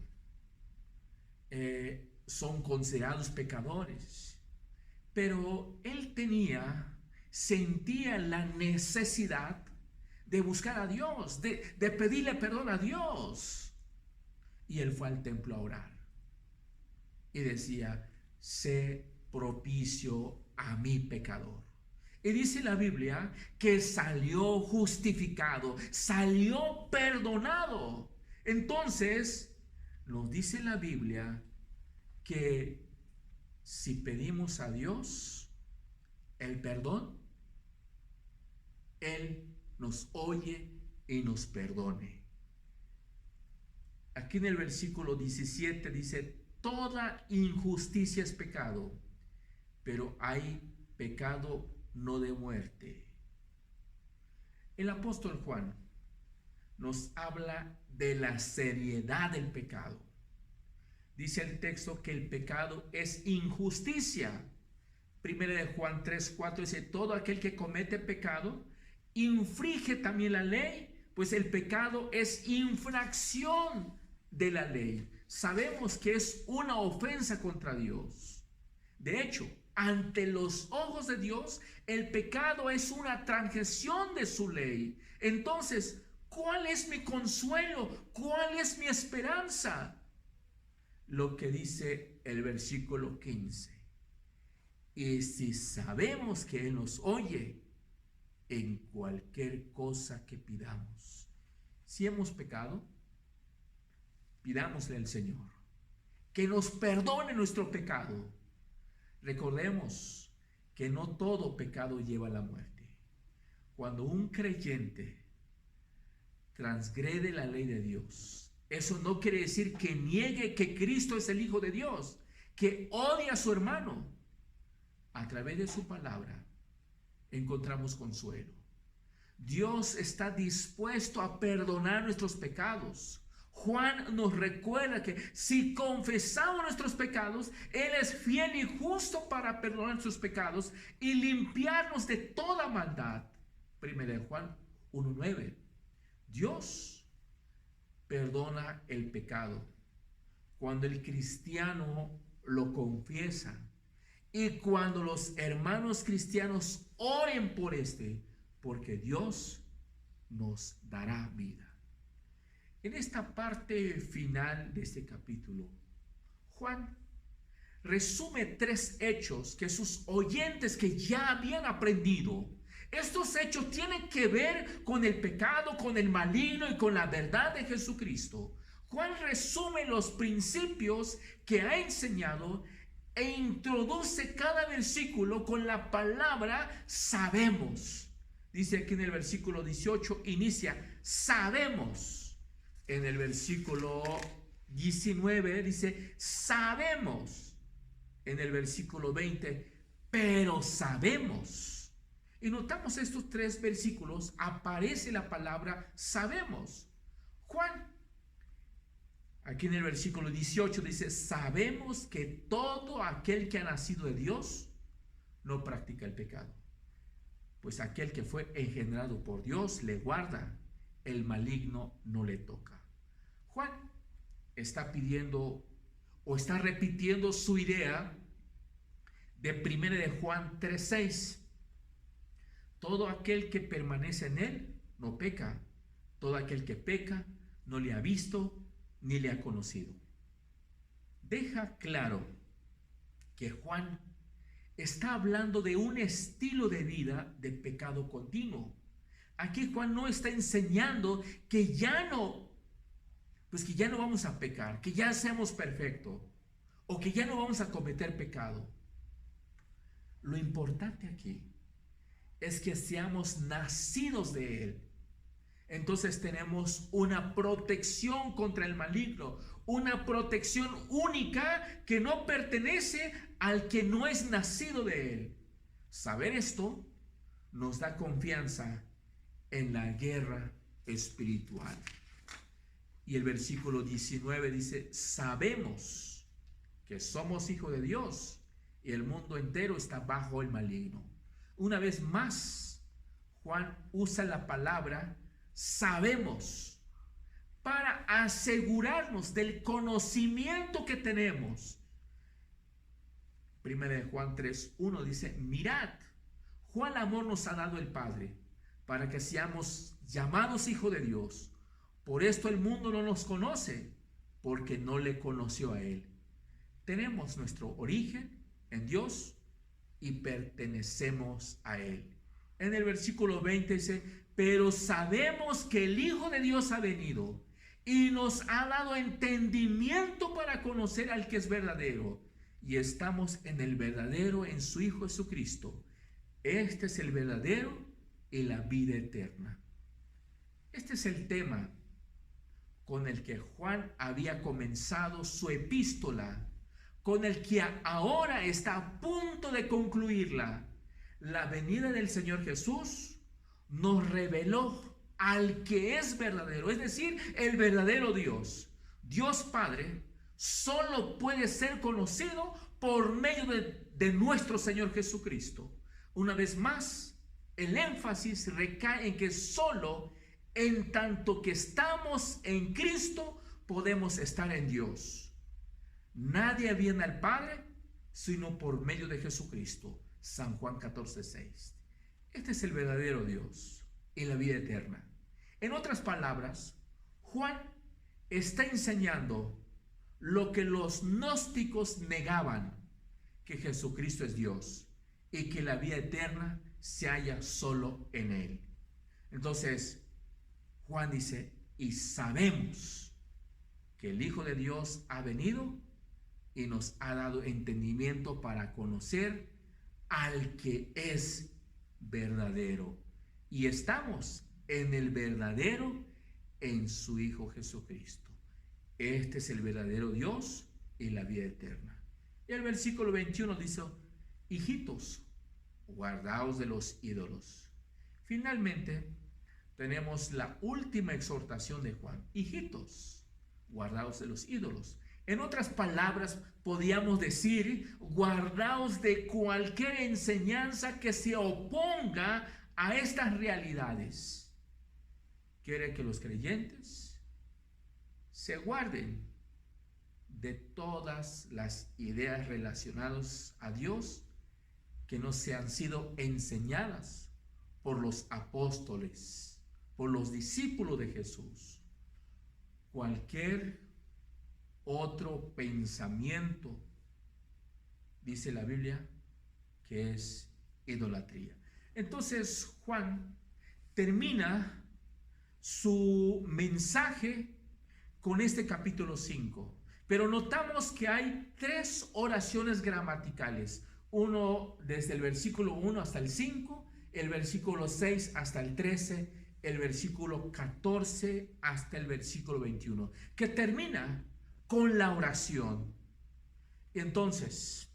[SPEAKER 4] Son considerados pecadores. Pero él sentía la necesidad de buscar a Dios, de pedirle perdón a Dios. Y él fue al templo a orar. Y decía: sé propicio a mi pecador. Y dice la Biblia que salió justificado, salió perdonado. Entonces, nos dice la Biblia que si pedimos a Dios el perdón, Él nos oye y nos perdone. Aquí en el versículo 17 dice: toda injusticia es pecado, pero hay pecado no de muerte. El apóstol Juan nos habla de la seriedad del pecado. Dice el texto que el pecado es injusticia. Primera de Juan 3:4 dice: todo aquel que comete pecado infringe también la ley, pues el pecado es infracción de la ley. Sabemos que es una ofensa contra Dios. De hecho, ante los ojos de Dios, el pecado es una transgresión de su ley. Entonces, ¿cuál es mi consuelo? ¿Cuál es mi esperanza? Lo que dice el versículo 15. Y si sabemos que Él nos oye en cualquier cosa que pidamos. Si hemos pecado, pidámosle al Señor que nos perdone nuestro pecado. Recordemos que no todo pecado lleva a la muerte. Cuando un creyente transgrede la ley de Dios, eso no quiere decir que niegue que Cristo es el Hijo de Dios, que odie a su hermano. A través de su palabra encontramos consuelo. Dios está dispuesto a perdonar nuestros pecados. Juan nos recuerda que si confesamos nuestros pecados, Él es fiel y justo para perdonar nuestros pecados y limpiarnos de toda maldad. Primera de Juan 1:9. Dios perdona el pecado cuando el cristiano lo confiesa y cuando los hermanos cristianos oren por porque Dios nos dará vida. En esta parte final de este capítulo, Juan resume 3 hechos que sus oyentes que ya habían aprendido. Estos hechos tienen que ver con el pecado, con el maligno y con la verdad de Jesucristo. Juan resume los principios que ha enseñado e introduce cada versículo con la palabra sabemos. Dice aquí en el versículo 18, inicia sabemos. En el versículo 19 dice sabemos. En el versículo 20, pero sabemos. Y notamos estos 3 versículos, aparece la palabra sabemos. Juan, aquí en el versículo 18 dice, sabemos que todo aquel que ha nacido de Dios no practica el pecado, pues aquel que fue engendrado por Dios le guarda, el maligno no le toca. Juan está pidiendo o está repitiendo su idea de 1 de Juan 3:6. Todo aquel que permanece en Él no peca. Todo aquel que peca no le ha visto ni le ha conocido. Deja claro que Juan está hablando de un estilo de vida de pecado continuo. Aquí Juan no está enseñando que ya no vamos a pecar, que ya seamos perfectos o que ya no vamos a cometer pecado. Lo importante aquí es que seamos nacidos de Él. Entonces tenemos una protección contra el maligno, una protección única que no pertenece al que no es nacido de Él. Saber esto nos da confianza en la guerra espiritual. Y el versículo 19 dice, sabemos que somos hijos de Dios y el mundo entero está bajo el maligno. Una vez más, Juan usa la palabra sabemos para asegurarnos del conocimiento que tenemos. Primera de Juan 3:1 dice, mirad, cuál amor nos ha dado el Padre para que seamos llamados hijos de Dios. Por esto el mundo no nos conoce, porque no le conoció a Él. Tenemos nuestro origen en Dios y pertenecemos a Él. En el versículo 20 dice, pero sabemos que el Hijo de Dios ha venido y nos ha dado entendimiento para conocer al que es verdadero. Y estamos en el verdadero, en su Hijo Jesucristo. Este es el verdadero y la vida eterna. Este es el tema con el que Juan había comenzado su epístola, con el que ahora está a punto de concluirla. La venida del Señor Jesús nos reveló al que es verdadero, es decir, el verdadero Dios. Dios Padre solo puede ser conocido por medio de nuestro Señor Jesucristo. Una vez más, el énfasis recae en que solo en tanto que estamos en Cristo podemos estar en Dios. Nadie viene al Padre sino por medio de Jesucristo. San Juan 14:6. Este es el verdadero Dios y la vida eterna. En otras palabras, Juan está enseñando lo que los gnósticos negaban, que Jesucristo es Dios y que la vida eterna se halla solo en Él. Entonces, Juan dice, y sabemos que el Hijo de Dios ha venido y nos ha dado entendimiento para conocer al que es verdadero. Y estamos en el verdadero, en su Hijo Jesucristo. Este es el verdadero Dios y la vida eterna. Y el versículo 21 dice, hijitos, guardaos de los ídolos. Finalmente, tenemos la última exhortación de Juan. Hijitos, guardaos de los ídolos. En otras palabras, podríamos decir, guardaos de cualquier enseñanza que se oponga a estas realidades. Quiere que los creyentes se guarden de todas las ideas relacionadas a Dios que no se han sido enseñadas por los apóstoles, por los discípulos de Jesús. Cualquier otro pensamiento, dice la Biblia, que es idolatría. Entonces Juan termina su mensaje con este capítulo 5, pero notamos que hay 3 oraciones gramaticales, uno desde el versículo 1 hasta el 5, el versículo 6 hasta el 13, el versículo 14 hasta el versículo 21, que termina con la oración. Entonces,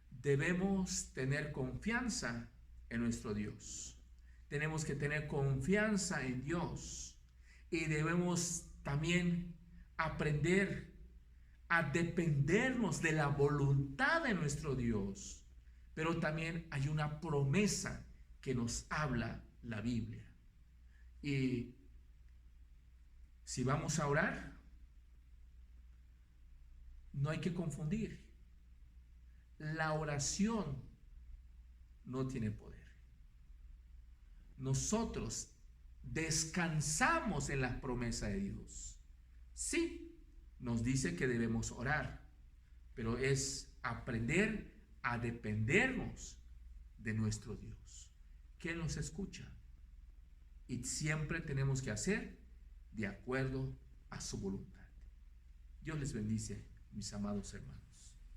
[SPEAKER 4] debemos tener confianza en nuestro Dios. Tenemos que tener confianza en Dios y debemos también aprender a dependernos de la voluntad de nuestro Dios. Pero también hay una promesa que nos habla la Biblia. Y si vamos a orar, no hay que confundir. La oración no tiene poder. Nosotros descansamos en la promesa de Dios. Sí, nos dice que debemos orar, pero es aprender a dependernos de nuestro Dios, que nos escucha. Y siempre tenemos que hacer de acuerdo a su voluntad. Dios les bendice, mis amados hermanos.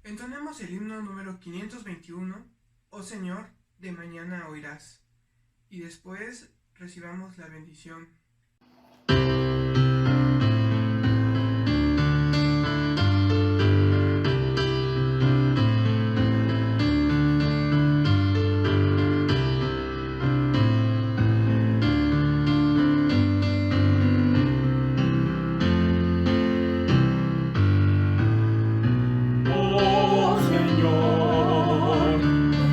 [SPEAKER 1] Entonemos el himno número 521, Oh Señor, de mañana oirás. Y después recibamos la bendición.
[SPEAKER 2] Oh Señor,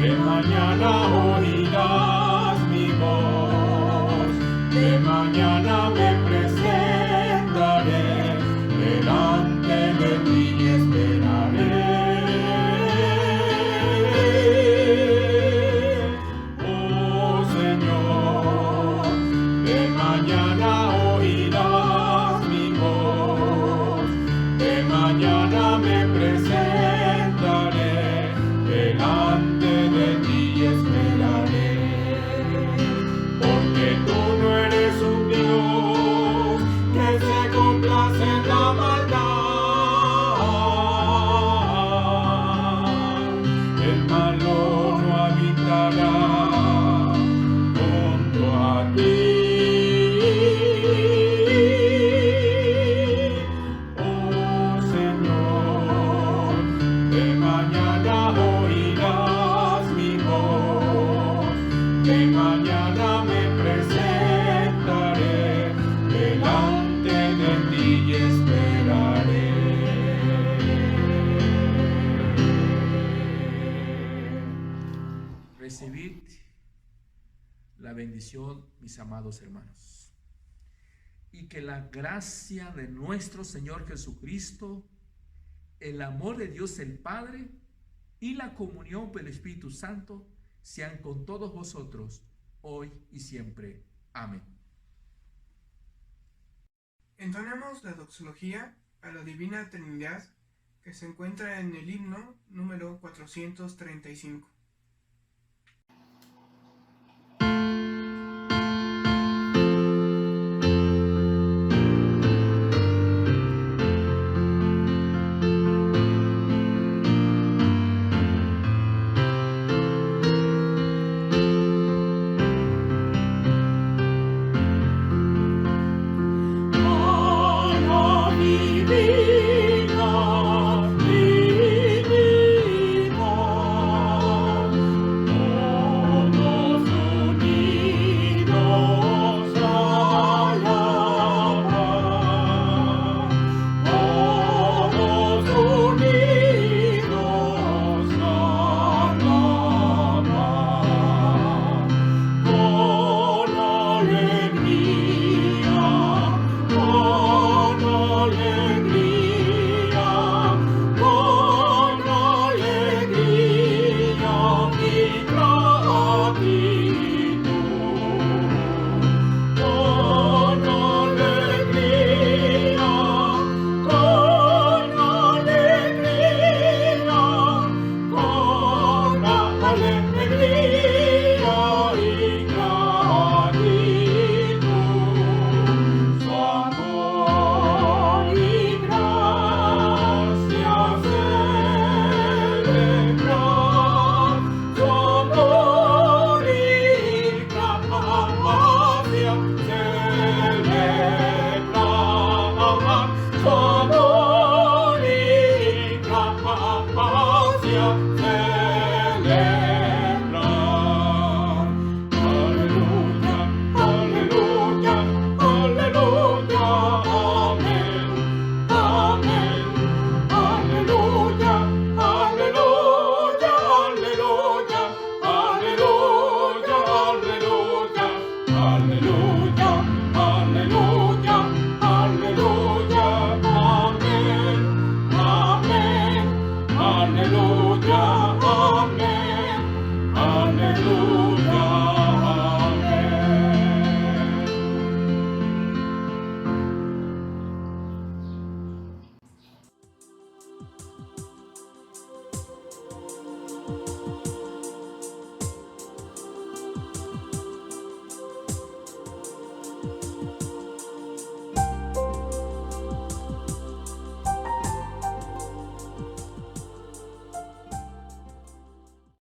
[SPEAKER 2] de mañana oirás mi voz, de mañana me presentaré delante de ti y esperaré. Oh Señor, de mañana oirás mi voz, de mañana me presentaré delante de ti y esperaré. Porque tú no eres un Dios que se complace en la maldad. El malo no habitará junto a ti. Oh Señor, de mañana oirás mi voz, de mañana
[SPEAKER 4] recibid la bendición, mis amados hermanos. Y que la gracia de nuestro Señor Jesucristo, el amor de Dios el Padre y la comunión del Espíritu Santo sean con todos vosotros, hoy y siempre. Amén.
[SPEAKER 1] Entonamos la doxología a la Divina Trinidad que se encuentra en el himno número 435.
[SPEAKER 2] Aleluya.